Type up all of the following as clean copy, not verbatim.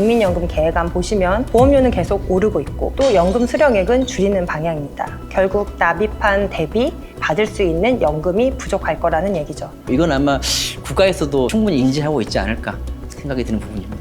국민연금 계획안 보시면 보험료는 계속 오르고 있고 또 연금 수령액은 줄이는 방향입니다. 결국 납입한 대비 받을 수 있는 연금이 부족할 거라는 얘기죠. 이건 아마 국가에서도 충분히 인지하고 있지 않을까 생각이 드는 부분입니다.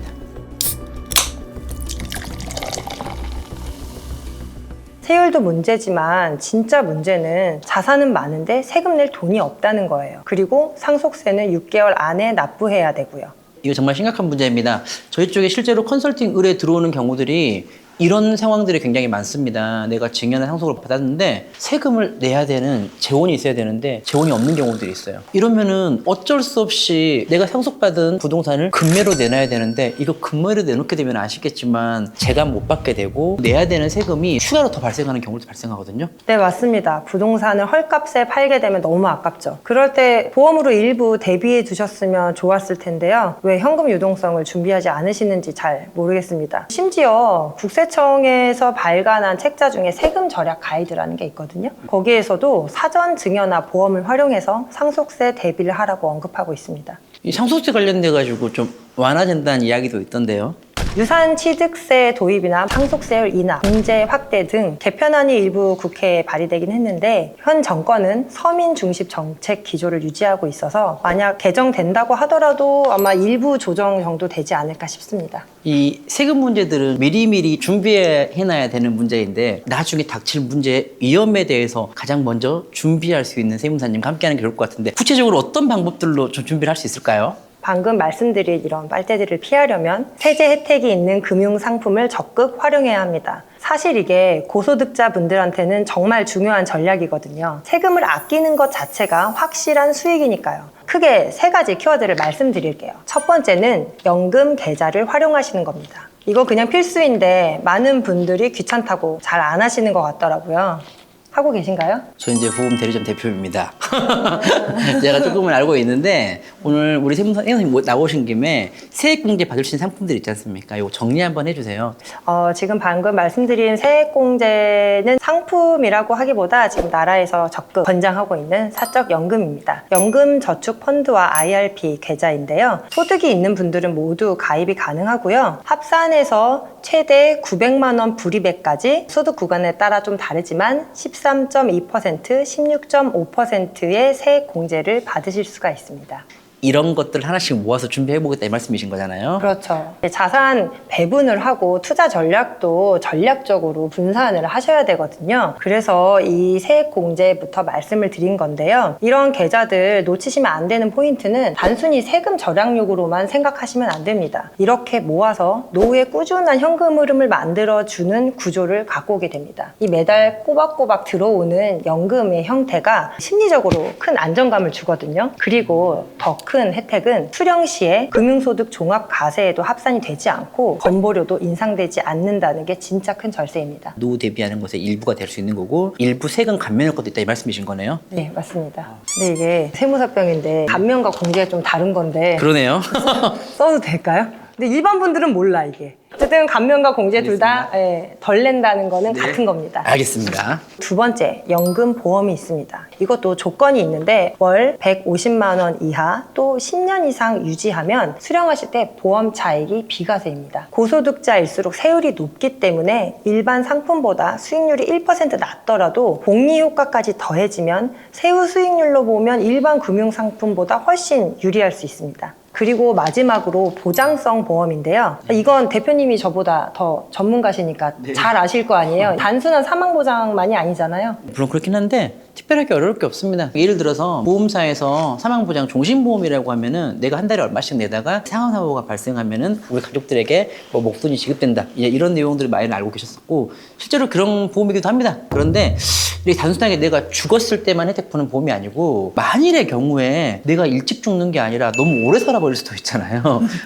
세율도 문제지만 진짜 문제는 자산은 많은데 세금 낼 돈이 없다는 거예요. 그리고 상속세는 6개월 안에 납부해야 되고요. 이거 정말 심각한 문제입니다. 저희 쪽에 실제로 컨설팅 의뢰 들어오는 경우들이 이런 상황들이 굉장히 많습니다. 내가 증여나 상속을 받았는데 세금을 내야 되는 재원이 있어야 되는데 재원이 없는 경우들이 있어요. 이러면은 어쩔 수 없이 내가 상속받은 부동산을 금매로 내놔야 되는데 이거 금매로 내놓게 되면 아시겠지만 제값 못 받게 되고 내야 되는 세금이 추가로 더 발생하는 경우도 발생하거든요. 네, 맞습니다. 부동산을 헐값에 팔게 되면 너무 아깝죠. 그럴 때 보험으로 일부 대비해 두셨으면 좋았을 텐데요. 왜 현금 유동성을 준비하지 않으시는지 잘 모르겠습니다. 심지어 국세청에서 발간한 책자 중에 세금 절약 가이드라는 게 있거든요. 거기에서도 사전 증여나 보험을 활용해서 상속세 대비를 하라고 언급하고 있습니다. 이 상속세 관련돼 가지고 좀 완화된다는 이야기도 있던데요. 유산취득세 도입이나 상속세율 인하, 공제 확대 등 개편안이 일부 국회에 발의되긴 했는데 현 정권은 서민 중심 정책 기조를 유지하고 있어서 만약 개정된다고 하더라도 아마 일부 조정 정도 되지 않을까 싶습니다. 이 세금 문제들은 미리미리 준비해놔야 되는 문제인데 나중에 닥칠 문제의 위험에 대해서 가장 먼저 준비할 수 있는 세무사님과 함께하는 게 좋을 것 같은데 구체적으로 어떤 방법들로 좀 준비를 할 수 있을까요? 방금 말씀드린 이런 빨대들을 피하려면 세제 혜택이 있는 금융 상품을 적극 활용해야 합니다. 사실 이게 고소득자분들한테는 정말 중요한 전략이거든요. 세금을 아끼는 것 자체가 확실한 수익이니까요. 크게 세 가지 키워드를 말씀드릴게요. 첫 번째는 연금 계좌를 활용하시는 겁니다. 이거 그냥 필수인데 많은 분들이 귀찮다고 잘 안 하시는 것 같더라고요. 하고 계신가요? 저 이제 보험 대리점 대표입니다. 제가 조금은 알고 있는데 오늘 우리 세무사님 나오신 김에 세액공제 받을 수 있는 상품들 있지 않습니까? 이거 정리 한번 해주세요. 지금 방금 말씀드린 세액공제는 상품이라고 하기보다 지금 나라에서 적극 권장하고 있는 사적연금입니다. 연금저축펀드와 IRP 계좌인데요. 소득이 있는 분들은 모두 가입이 가능하고요. 합산해서 최대 900만 원 불이백까지 소득 구간에 따라 좀 다르지만 13.2%, 16.5%의 세액 공제를 받으실 수가 있습니다. 이런 것들 하나씩 모아서 준비해보겠다 이 말씀이신 거잖아요. 그렇죠. 자산 배분을 하고 투자 전략도 전략적으로 분산을 하셔야 되거든요. 그래서 이 세액 공제부터 말씀을 드린 건데요. 이런 계좌들 놓치시면 안 되는 포인트는 단순히 세금 절약용으로만 생각하시면 안 됩니다. 이렇게 모아서 노후에 꾸준한 현금 흐름을 만들어주는 구조를 갖고 오게 됩니다. 이 매달 꼬박꼬박 들어오는 연금의 형태가 심리적으로 큰 안정감을 주거든요. 그리고 더 큰 혜택은 수령 시에 금융소득 종합과세에도 합산이 되지 않고 건보료도 인상되지 않는다는 게 진짜 큰 절세입니다. 노후 대비하는 것의 일부가 될 수 있는 거고 일부 세금 감면 효과도 있다 이 말씀이신 거네요. 네, 맞습니다. 근데 이게 세무사병인데 감면과 공제가 좀 다른 건데 그러네요. 써도 될까요? 근데 일반 분들은 몰라 이게. 어쨌든 감면과 공제 둘 다 덜 낸다는 거는 같은 겁니다. 알겠습니다. 두 번째, 연금 보험이 있습니다. 이것도 조건이 있는데 월 150만 원 이하 또 10년 이상 유지하면 수령하실 때 보험 차익이 비과세입니다. 고소득자일수록 세율이 높기 때문에 일반 상품보다 수익률이 1% 낮더라도 복리 효과까지 더해지면 세후 수익률로 보면 일반 금융 상품보다 훨씬 유리할 수 있습니다. 그리고 마지막으로 보장성 보험인데요. 이건 대표님이 저보다 더 전문가시니까 잘 아실 거 아니에요. 단순한 사망보장만이 아니잖아요. 물론 그렇긴 한데 특별하게 어려울 게 없습니다. 예를 들어서 보험사에서 사망보장 종신보험이라고 하면은 내가 한 달에 얼마씩 내다가 상황사고가 발생하면은 우리 가족들에게 뭐 목돈이 지급된다. 이런 내용들을 많이 알고 계셨었고 실제로 그런 보험이기도 합니다. 그런데 이게 단순하게 내가 죽었을 때만 혜택 보는 보험이 아니고 만일의 경우에 내가 일찍 죽는 게 아니라 너무 오래 살아버릴 수도 있잖아요.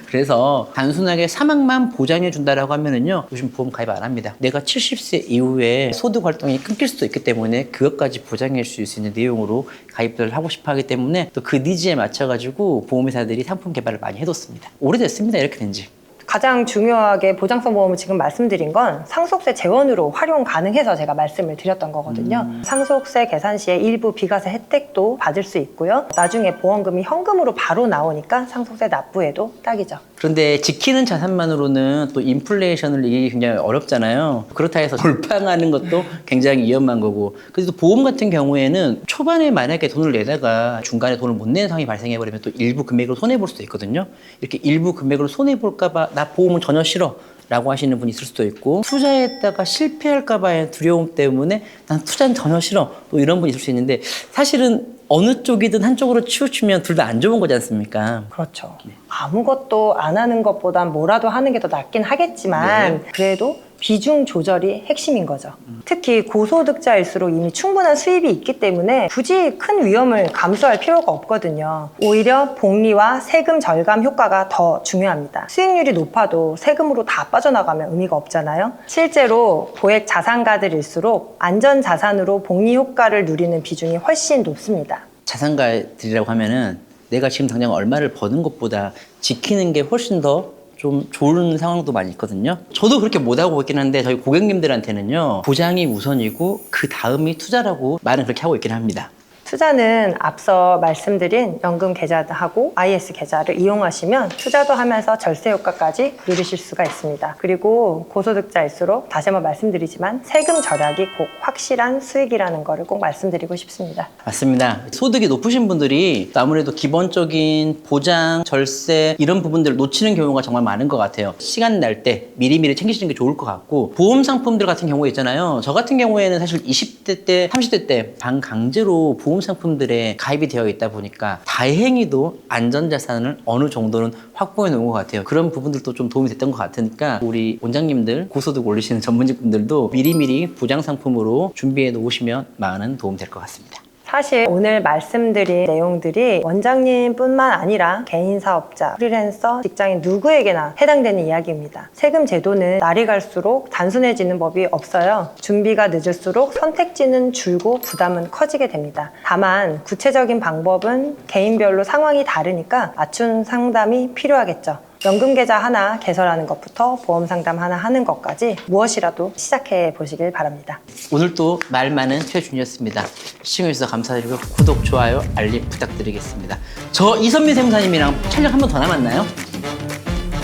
그래서 단순하게 사망만 보장해 준다라고 하면은요 요즘 보험 가입 안 합니다. 내가 70세 이후에 소득 활동이 끊길 수도 있기 때문에 그것까지 보장해 줄 수 있는 내용으로 가입을 하고 싶어 하기 때문에 또 그 니즈에 맞춰 가지고 보험회사들이 상품 개발을 많이 해뒀습니다. 오래됐습니다. 이렇게 된 지. 가장 중요하게 보장성 보험을 지금 말씀드린 건 상속세 재원으로 활용 가능해서 제가 말씀을 드렸던 거거든요. 상속세 계산 시에 일부 비과세 혜택도 받을 수 있고요. 나중에 보험금이 현금으로 바로 나오니까 상속세 납부에도 딱이죠. 그런데 지키는 자산만으로는 또 인플레이션을 이기기 굉장히 어렵잖아요. 그렇다 해서 돌파하는 것도 굉장히 위험한 거고. 그래서 보험 같은 경우에는 초반에 만약에 돈을 내다가 중간에 돈을 못 내는 상황이 발생해버리면 또 일부 금액으로 손해볼 수도 있거든요. 이렇게 일부 금액으로 손해볼까봐 나 보험은 전혀 싫어 라고 하시는 분이 있을 수도 있고, 투자했다가 실패할까봐의 두려움 때문에 난 투자는 전혀 싫어, 또 이런 분이 있을 수 있는데, 사실은 어느 쪽이든 한쪽으로 치우치면 둘 다 안 좋은 거지 않습니까? 그렇죠. 아무것도 안 하는 것보단 뭐라도 하는 게 더 낫긴 하겠지만 그래도 비중 조절이 핵심인 거죠. 특히 고소득자일수록 이미 충분한 수입이 있기 때문에 굳이 큰 위험을 감수할 필요가 없거든요. 오히려 복리와 세금 절감 효과가 더 중요합니다. 수익률이 높아도 세금으로 다 빠져나가면 의미가 없잖아요. 실제로 고액 자산가들일수록 안전자산으로 복리 효과를 누리는 비중이 훨씬 높습니다. 자산가들이라고 하면은 내가 지금 당장 얼마를 버는 것보다 지키는 게 훨씬 더 좀 좋은 상황도 많이 있거든요. 저도 그렇게 못하고 있긴 한데 저희 고객님들한테는요, 보장이 우선이고 그 다음이 투자라고 말은 그렇게 하고 있긴 합니다. 투자는 앞서 말씀드린 연금 계좌하고 IS 계좌를 이용하시면 투자도 하면서 절세 효과까지 누리실 수가 있습니다. 그리고 고소득자일수록 다시 한번 말씀드리지만 세금 절약이 꼭 확실한 수익이라는 거를 꼭 말씀드리고 싶습니다. 맞습니다. 소득이 높으신 분들이 아무래도 기본적인 보장, 절세 이런 부분들을 놓치는 경우가 정말 많은 것 같아요. 시간 날 때 미리미리 챙기시는 게 좋을 것 같고, 보험 상품들 같은 경우에 있잖아요. 저 같은 경우에는 사실 20대 때, 30대 때 반강제로 보험 상품들에 가입이 되어 있다 보니까 다행히도 안전자산을 어느 정도는 확보해 놓은 것 같아요. 그런 부분들도 좀 도움이 됐던 것 같으니까 우리 원장님들, 고소득 올리시는 전문직분들도 미리미리 보장 상품으로 준비해 놓으시면 많은 도움 될 것 같습니다. 사실 오늘 말씀드린 내용들이 원장님뿐만 아니라 개인 사업자, 프리랜서, 직장인 누구에게나 해당되는 이야기입니다. 세금 제도는 날이 갈수록 단순해지는 법이 없어요. 준비가 늦을수록 선택지는 줄고 부담은 커지게 됩니다. 다만 구체적인 방법은 개인별로 상황이 다르니까 맞춤 상담이 필요하겠죠. 연금 계좌 하나 개설하는 것부터 보험 상담 하나 하는 것까지 무엇이라도 시작해 보시길 바랍니다. 오늘 또 말 많은 최준이었습니다. 시청해주셔서 감사드리고 구독, 좋아요, 알림 부탁드리겠습니다. 저 이선미 세무사님이랑 촬영 한 번 더 남았나요?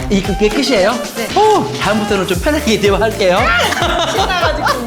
그게 끝이에요? 네. 다음부터는 좀 편하게 대화할게요. 신나가지고.